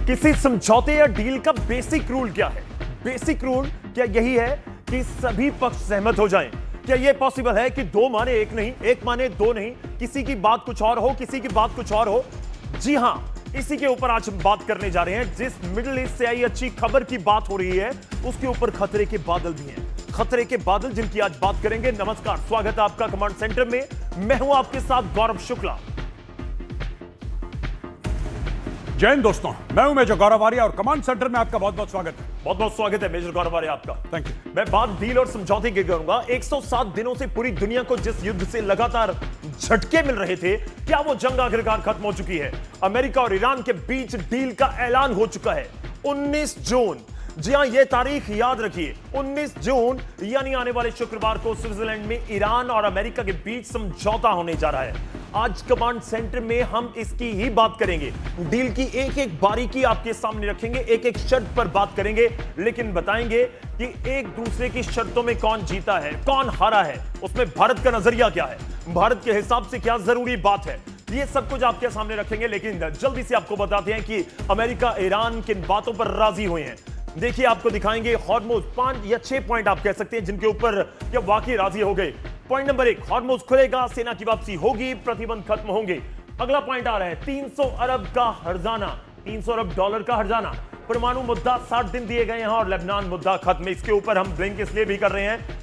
किसी समझौते या डील का बेसिक रूल क्या है? बेसिक रूल क्या यही है कि सभी पक्ष सहमत हो जाएं? क्या यह पॉसिबल है कि दो माने एक नहीं, एक माने दो नहीं, किसी की बात कुछ और हो, किसी की बात कुछ और हो? जी हां, इसी के ऊपर आज हम बात करने जा रहे हैं। जिस मिडिल ईस्ट से आई अच्छी खबर की बात हो रही है, उसके ऊपर खतरे के बादल भी हैं। खतरे के बादल जिनकी आज बात करेंगे। नमस्कार, स्वागत है आपका कमांड सेंटर में। मैं हूं आपके साथ गौरव शुक्ला। जय हिंद दोस्तों, मैं हूं मेजर गौरव आर्या और कमांड सेंटर में आपका बहुत बहुत स्वागत है। बहुत बहुत स्वागत है मेजर गौरव आर्या आपका। Thank you. मैं बात डील और समझौते की करूंगा। 107 दिनों से पूरी दुनिया को जिस युद्ध से लगातार झटके मिल रहे थे, क्या वो जंग आखिरकार खत्म हो चुकी है? अमेरिका और ईरान के बीच डील का ऐलान हो चुका है। 19 जून, जी हां, यह तारीख याद रखिए, 19 जून यानी आने वाले शुक्रवार को स्विट्जरलैंड में ईरान और अमेरिका के बीच समझौता होने जा रहा है। आज कमांड सेंटर में हम इसकी ही बात करेंगे। डील की एक एक बारीकी आपके सामने रखेंगे, एक एक शर्त पर बात करेंगे, लेकिन बताएंगे कि एक दूसरे की शर्तों में कौन जीता है, कौन हारा है, उसमें भारत का नजरिया क्या है, भारत के हिसाब से क्या जरूरी बात है, ये सब कुछ आपके सामने रखेंगे। लेकिन जल्दी से आपको बताते हैं कि अमेरिका ईरान किन बातों पर राजी हुए हैं। देखिए, आपको दिखाएंगे हॉर्मुज, 5 या 6 पॉइंट आप कह सकते हैं जिनके ऊपर क्या वाकई राजी हो गए। पॉइंट नंबर 1, हॉर्मुज खुलेगा, सेना की वापसी होगी, प्रतिबंध खत्म होंगे। अगला पॉइंट आ रहा है 300 अरब का हर्जाना, 300 अरब डॉलर का हर्जाना। परमाणु मुद्दा 60 दिन दिए गए हैं और लेबनान मुद्दा खत्म। इसके ऊपर हम ब्लिंक इसलिए भी कर रहे हैं,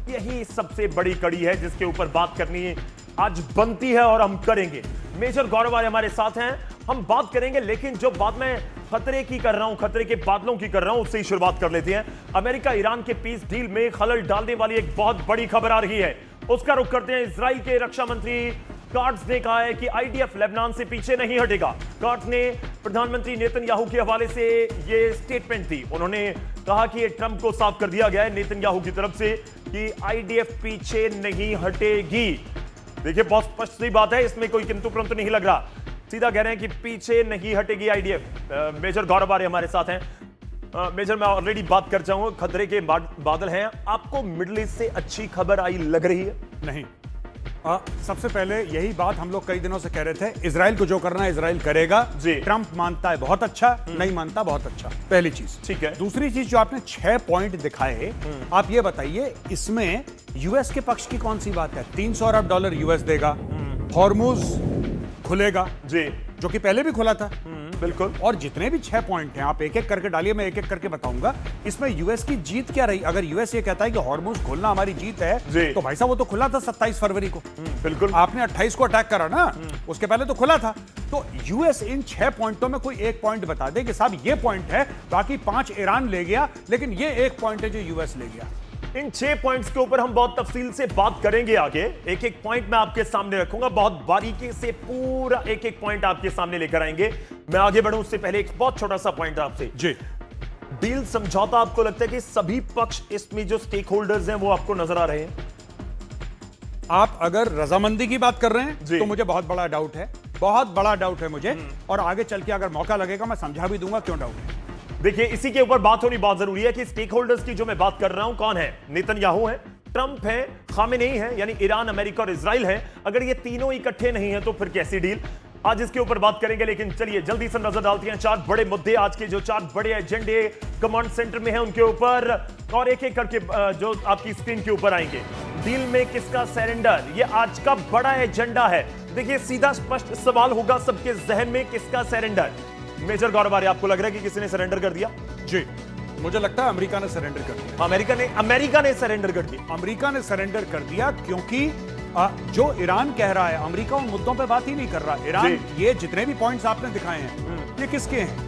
यही सबसे बड़ी कड़ी है जिसके ऊपर बात करनी आज बनती है और हम करेंगे। मेजर गौरव आर्य हमारे साथ हैं, हम बात करेंगे। लेकिन जो बात मैं खतरे की कर रहा हूं, खतरे के बादलों की कर रहा हूं, उससे ही शुरुआत कर लेते हैं। अमेरिका ईरान के पीस डील में खलल डालने वाली एक बहुत बड़ी खबर आ रही है, उसका रुख करते हैं। इजराइल के रक्षा मंत्री कार्ट्स ने कहा है कि आईडीएफ लेबनान से पीछे नहीं हटेगा। कार्ट्स ने प्रधानमंत्री नेतन्याहू के हवाले से ये स्टेटमेंट दी। उन्होंने कहा कि ये ट्रंप को साफ कर दिया गया है नेतन्याहू की तरफ से कि आईडीएफ पीछे नहीं हटेगी। देखिए, बहुत स्पष्ट सी बात है, इसमें कोई किंतु परंतु नहीं लग रहा। सीधा कह रहे हैं कि पीछे नहीं हटेगी आईडीएफ। मेजर गौरव आर्य हमारे साथ हैं। मेजर, मैं ऑलरेडी बात कर चाहूंगा, खतरे के बादल हैं। आपको मिडिल ईस्ट से अच्छी खबर आई लग रही है? नहीं, सबसे पहले यही बात हम लोग कई दिनों से कह रहे थे, इजराइल को जो करना है इजराइल करेगा। ट्रंप मानता है बहुत अच्छा, नहीं मानता बहुत अच्छा, पहली चीज। ठीक है। दूसरी चीज, जो आपने 6 पॉइंट दिखाए, आप ये बताइए इसमें यूएस के पक्ष की कौन सी बात है? 300 अरब डॉलर यूएस देगा, हॉर्मुज खुलेगा जी, जो कि पहले भी खुला था। बिल्कुल। और जितने भी 6 पॉइंट हैं आप एक एक करके डालिए, मैं एक एक करके बताऊंगा। इसमें यूएस की जीत क्या रही? अगर यूएस ये कहता है कि हॉर्मुज खोलना हमारी जीत है, तो भाई साहब वो तो खुला था 27 फरवरी को। बिल्कुल। आपने 28 को अटैक करा ना, उसके पहले तो खुला था। तो यूएस इन 6 पॉइंटों में कोई एक पॉइंट बता दे कि साहब ये पॉइंट है, बाकी 5 ईरान ले गया, लेकिन ये एक पॉइंट है जो यूएस ले गया। इन 6 पॉइंट्स के ऊपर हम बहुत तफसील से बात करेंगे आगे। एक एक पॉइंट मैं आपके सामने रखूंगा, बहुत बारीकी से पूरा एक एक पॉइंट आपके सामने लेकर आएंगे। मैं आगे बढ़ूं उससे पहले एक बहुत छोटा सा पॉइंट आपसे जी। डील समझौता, आपको लगता है कि सभी पक्ष इसमें जो स्टेक होल्डर्स हैं वो आपको नजर आ रहे हैं? आप अगर रजामंदी की बात कर रहे हैं तो मुझे बहुत बड़ा डाउट है, बहुत बड़ा डाउट है मुझे, और आगे चल के अगर मौका लगेगा मैं समझा भी दूंगा क्यों डाउट है। देखिए, इसी के ऊपर बात होनी बहुत जरूरी है कि स्टेक होल्डर्स की जो मैं बात कर रहा हूं कौन है? नेतन्याहू है, ट्रंप है, खामेनेई है, यानी ईरान, अमेरिका और इजराइल है। अगर ये तीनों इकट्ठे नहीं है तो फिर कैसी डील? आज इसके ऊपर बात करेंगे। लेकिन चलिए जल्दी से नजर डालते हैं 4 बड़े मुद्दे, आज के जो 4 बड़े एजेंडे कमांड सेंटर में हैं उनके ऊपर, और एक एक करके जो आपकी स्क्रीन के ऊपर आएंगे। डील में किसका सरेंडर, ये आज का बड़ा एजेंडा है। देखिए, सीधा स्पष्ट सवाल होगा सबके जहन में, किसका सरेंडर? मेजर गौरव आर्य, आपको लग रहा है कि किसी ने सरेंडर कर दिया? जी, मुझे लगता है अमेरिका ने सरेंडर कर दिया। अमेरिका ने सरेंडर कर दिया। अमेरिका ने सरेंडर कर दिया क्योंकि जो ईरान कह रहा है, अमेरिका उन मुद्दों पे बात ही नहीं कर रहा। ईरान, ये जितने भी पॉइंट्स आपने दिखाए हैं, ये किसके हैं?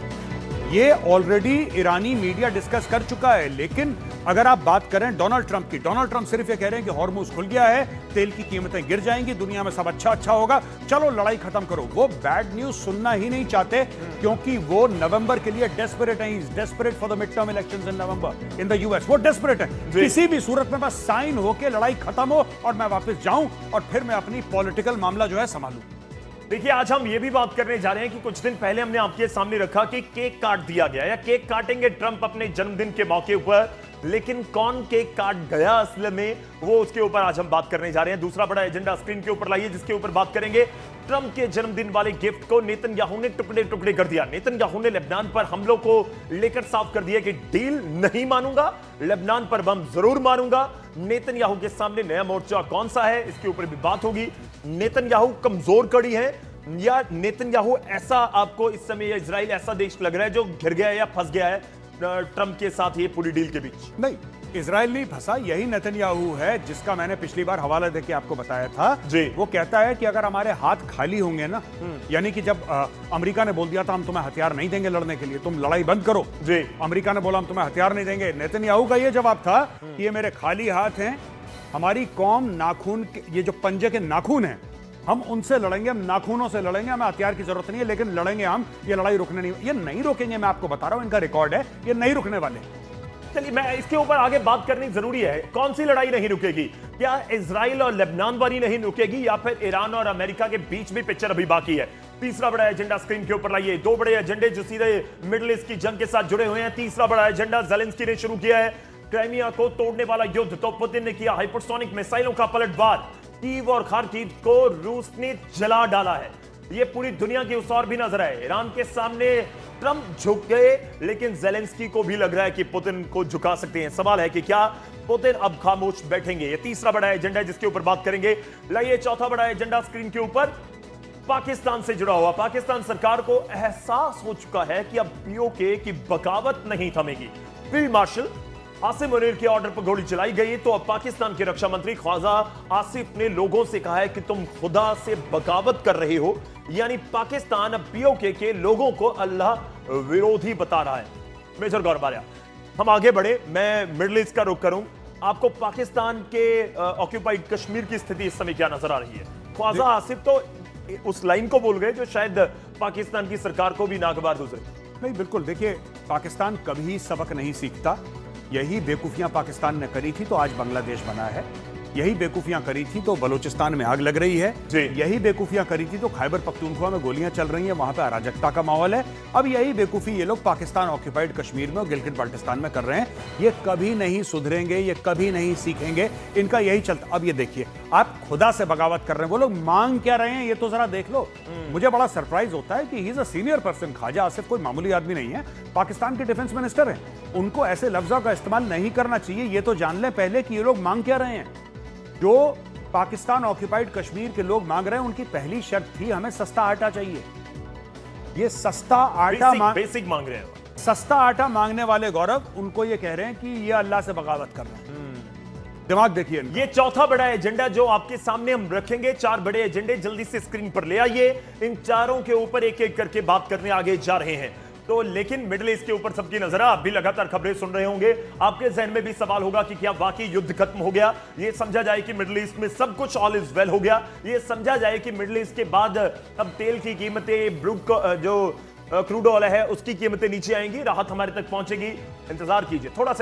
ये ऑलरेडी ईरानी मीडिया डिस्कस कर चुका है। लेकिन अगर आप बात करें डोनाल्ड ट्रंप की, डोनाल्ड ट्रंप सिर्फ ये कह रहे हैं कि हॉर्मुज खुल गया है, तेल की कीमतें गिर जाएंगी, दुनिया में सब अच्छा होगा, चलो लड़ाई खत्म करो। वो बैड न्यूज सुनना ही नहीं चाहते, क्योंकि वो नवंबर के लिए डेस्परेट हैं, desperate for the mid term elections in November in the US. वो डेस्परेट है, किसी भी सूरत में बस साइन होके लड़ाई खत्म हो और मैं वापस जाऊं और फिर मैं अपनी पॉलिटिकल मामला जो है संभालूं। देखिए, आज हम ये भी बात करने जा रहे हैं कि कुछ दिन पहले हमने आपके सामने रखा कि केक काट दिया गया, या केक काटेंगे ट्रंप अपने जन्मदिन के मौके पर। लेकिन कौन केक काट गया असल में, वो उसके ऊपर आज हम बात करने जा रहे हैं। दूसरा बड़ा एजेंडा स्क्रीन के ऊपर लाइए, जिसके ऊपर बात करेंगे ट्रंप के जन्मदिन वाले गिफ्ट को नेतन्याहू ने टुकड़े टुकड़े कर दिया। नेतन्याहू ने लेबनान पर हमलों को लेकर साफ कर दिया कि डील नहीं मानूंगा, लेबनान पर बम जरूर मारूंगा। नेतन्याहू के सामने नया मोर्चा कौन सा है, इसके ऊपर भी बात होगी। नेतन्याहू कमजोर कड़ी है या नेतन्याहू ऐसा, आपको इस समय इजराइल ऐसा देश लग रहा है जो घिर गया है या फंस गया है ट्रंप के साथ ये पूरी डील के बीच? नहीं, इजराइल नहीं फंसा, यही नेतन्याहू है जिसका मैंने पिछली बार हवाला देके आपको बताया था जी। वो कहता है कि अगर हमारे हाथ खाली होंगे ना, यानी कि जब अमेरिका ने बोल दिया था हम तुम्हें हथियार नहीं देंगे लड़ने के लिए, तुम लड़ाई बंद करो जी, अमेरिका ने बोला हम तुम्हें हथियार नहीं देंगे, नेतन्याहू का ये जवाब था कि ये मेरे खाली हाथ हैं, हमारी कौम नाखून ये जो पंजे के नाखून हैं हम उनसे लड़ेंगे, हम नाखूनों से लड़ेंगे, हमें हथियार की जरूरत नहीं है, लेकिन लड़ेंगे हम, ये लड़ाई रुकने नहीं, ये नहीं रोकेंगे। मैं आपको बता रहा हूं, इनका रिकॉर्ड है, ये नहीं रुकने वाले। चलिए, मैं इसके ऊपर आगे बात करनी जरूरी है। कौन सी लड़ाई नहीं रुकेगी? क्या इजराइल और लेबनान वाली नहीं रुकेगी या फिर ईरान और अमेरिका के बीच भी पिक्चर अभी बाकी है? तीसरा बड़ा एजेंडा स्क्रीन के ऊपर लाइए। दो बड़े एजेंडे जो सीधे मिडिल ईस्ट की जंग के साथ जुड़े हुए हैं। तीसरा बड़ा एजेंडा ज़ेलेंस्की ने शुरू किया है, क्राइमिया को तोड़ने वाला युद्ध। तो पुतिन ने किया हाइपरसोनिक मिसाइलों का पलटवार। कीव और खार्किव को रूस ने जला डाला है। ये पूरी दुनिया की उस ओर भी नजर है। ईरान के सामने ट्रंप झुक गए, लेकिन ज़ेलेंस्की को भी लग रहा है कि पुतिन को झुका सकते हैं। सवाल है कि क्या पुतिन अब खामोश बैठेंगे? ये तीसरा बड़ा एजेंडा है जिसके ऊपर बात करेंगे। लाइए चौथा बड़ा एजेंडा स्क्रीन के ऊपर, पाकिस्तान से जुड़ा हुआ। पाकिस्तान सरकार को एहसास हो चुका है कि अब पीओके की बगावत नहीं थमेगी। फील्ड मार्शल आसिम मुनीर के ऑर्डर पर गोली चलाई गई, तो अब पाकिस्तान के रक्षा मंत्री ख्वाजा आसिफ ने लोगों से कहा है कि तुम खुदा से बगावत कर रहे हो, यानी पाकिस्तान अब पीओके के लोगों को अल्लाह विरोधी बता रहा है। मेजर गौरव आर्या, हम आगे बढ़े, मैं मिडिल ईस्ट का रुख करूं। आपको पाकिस्तान के ऑक्यूपाइड कश्मीर की स्थिति इस समय क्या नजर आ रही है? ख्वाजा आसिफ तो उस लाइन को बोल गए जो शायद पाकिस्तान की सरकार को भी नागवार गुजरे। नहीं, बिल्कुल, देखिए पाकिस्तान कभी सबक नहीं सीखता। यही बेवकूफियां पाकिस्तान ने करी थी तो आज बांग्लादेश बना है, यही बेवकूफियां करी थी तो बलूचिस्तान में आग लग रही है, यही बेवकूफियां करी थी तो खैबर पख्तूनख्वा में गोलियां चल रही हैं, वहां पे अराजकता का माहौल है। अब यही बेवकूफी ये लोग पाकिस्तान ऑक्यूपाइड कश्मीर में और गिलगित बाल्टिस्तान में कर रहे हैं। ये कभी नहीं सुधरेंगे, ये कभी नहीं सीखेंगे, इनका यही चलता। अब ये देखिए, आप खुदा से बगावत कर रहे हैं, वो लोग मांग क्या रहे हैं ये तो जरा देख लो। मुझे बड़ा सरप्राइज होता है कि he is a senior person. Khawaja Asif कोई मामूली आदमी नहीं है, पाकिस्तान के डिफेंस मिनिस्टर हैं। उनको ऐसे लफ्जों का इस्तेमाल नहीं करना चाहिए। ये तो जान लें पहले कि ये लोग मांग क्या रहे हैं। जो पाकिस्तान ऑक्यूपाइड कश्मीर के लोग मांग रहे हैं, उनकी पहली शर्त थी हमें सस्ता आटा चाहिए। ये सस्ता आटा बेसिक मांग रहे हैं। सस्ता आटा मांगने वाले गौरव उनको ये कह रहे हैं कि ये अल्लाह से बगावत कर रहे हैं। दिमाग देखिए। ये चौथा बड़ा एजेंडा जो आपके सामने हम रखेंगे। चार बड़े एजेंडे जल्दी से स्क्रीन पर ले आइए। इन चारों के ऊपर एक एक करके बात करने आगे जा रहे हैं। तो लेकिन मिडिल ईस्ट के ऊपर सबकी नजर है। आप भी लगातार खबरें सुन रहे होंगे, आपके जहन में भी सवाल होगा कि क्या वाकई युद्ध खत्म हो गया? ये समझा जाए कि मिडिल ईस्ट में सब कुछ ऑल इज वेल हो गया। ये समझा जाए कि मिडिल ईस्ट के बाद अब तेल की कीमतें, जो क्रूड ऑयल है उसकी कीमतें नीचे आएंगी, राहत हमारे तक पहुंचेगी। इंतजार कीजिए थोड़ा सा।